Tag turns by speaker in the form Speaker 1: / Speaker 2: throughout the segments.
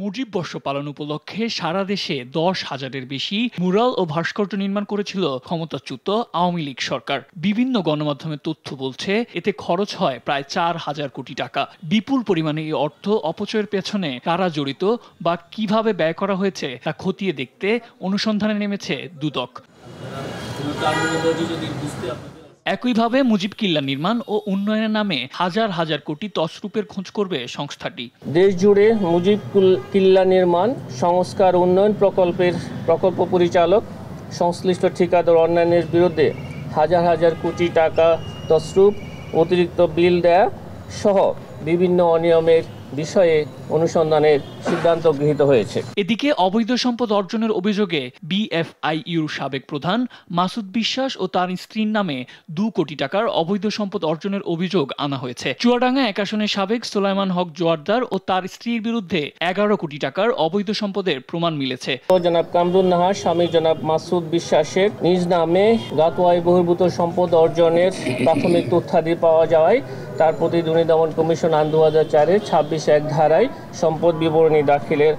Speaker 1: মুজিব বর্ষ পালন উপলক্ষে সারা দেশে 10,000-এর বেশি মুরাল ও ভাস্কর্য নির্মাণ করেছিল ক্ষমতাচ্যুত আওয়ামী লীগ সরকার। বিভিন্ন গণমাধ্যমের তথ্য বলছে এতে খরচ হয় প্রায় 4,000 কোটি টাকা। বিপুল পরিমাণে এই অর্থ অপচয়ের পেছনে কারা জড়িত বা কিভাবে ব্যয় করা হয়েছে তা খতিয়ে দেখতে অনুসন্ধানে নেমেছে দুদক। একইভাবে মুজিব কিল্লা নির্মাণ ও উন্নয়নের নামে হাজার হাজার কোটি তছরূপের খোঁজ করবে সংস্থাটি।
Speaker 2: দেশ জুড়ে মুজিব কিল্লা নির্মাণ সংস্কার উন্নয়ন প্রকল্প পরিচালক সংশ্লিষ্ট ঠিকাদার অন্যান্যের বিরুদ্ধে হাজার হাজার কোটি টাকা তছরূপ অতিরিক্ত বিল দেয়া সহ বিভিন্ন অনিয়মের বিষয়ে অনুসন্ধানের সিদ্ধান্ত গৃহীত হয়েছে।
Speaker 1: এদিকে অবৈধ সম্পদ অর্জনের অভিযোগে বিএফআইইউর সাবেক প্রধান মাসুদ বিশ্বাস ও তার স্ত্রীর নামে 2 কোটি টাকার অবৈধ সম্পদ অর্জনের অভিযোগ আনা হয়েছে। চুয়াডাঙ্গা 1 আসনের সাবেক সোলাইমান হক জোয়ারদার ও তার স্ত্রীর বিরুদ্ধে 11 কোটি টাকার অবৈধ সম্পদের প্রমাণ মিলেছে।
Speaker 2: জনাব কামরুন নাহার স্বামী জনাব মাসুদ বিশ্বাসের নিজ নামে গাতোয়ায় বহির্ভূত সম্পদ অর্জনের প্রাথমিক তথ্যাদি পাওয়া যাওয়ায় তার প্রতিদ্বন্দ্বী দমন কমিশন আইন 2004-এর 26(1) ধারায় সম্পদ বিবরণী দাখিলের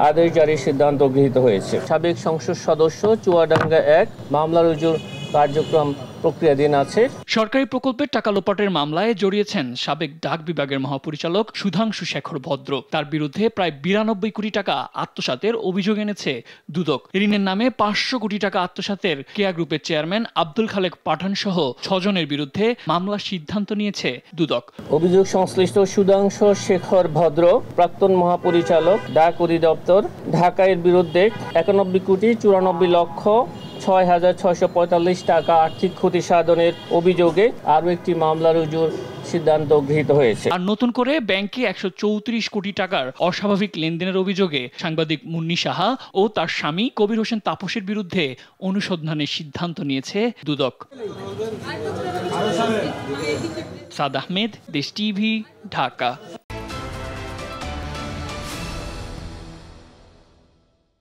Speaker 2: আদেশ জারির সিদ্ধান্ত গৃহীত হয়েছে। সাবেক সংসদ সদস্য চুয়াডাঙ্গা 1 মামলা রুজুর কার্যক্রম প্রক্রিয়াধীন আছে।
Speaker 1: সরকারি প্রকল্পের টাকা লোপাটের মামলায় জড়িয়েছেন সাবেক ডাক বিভাগের মহাপরিচালক সুধাংশু শেখর ভদ্র। তার বিরুদ্ধে প্রায় 92 কোটি টাকা আত্মসাতের অভিযোগ এনেছে দুদক। ঋণের নামে 500 কোটি টাকা আত্মসাতের কেয়া গ্রুপের চেয়ারম্যান আব্দুল খালেক পাঠান সহ 6 জনের বিরুদ্ধে মামলার সিদ্ধান্ত নিয়েছে দুদক।
Speaker 2: অভিযোগ সংশ্লিষ্ট সুধাংশু শেখর ভদ্র প্রাক্তন মহাপরিচালক ডাক অধিদপ্তর ঢাকার বিরুদ্ধে 91,94,06,645 টাকা আর্থিক ক্ষতি সাধনের অভিযোগে আরও একটি মামলা রুজুর সিদ্ধান্ত গৃহীত হয়েছে।
Speaker 1: আর নতুন করে ব্যাংকে 134 কোটি টাকার অস্বাভাবিক লেনদেনের অভিযোগে সাংবাদিক মুন্নি সাহা ও তার স্বামী কবির হোসেন তাপসের বিরুদ্ধে অনুসন্ধানের সিদ্ধান্ত নিয়েছে দুদক। সাদ আহমেদ, দেশ টিভি, ঢাকা।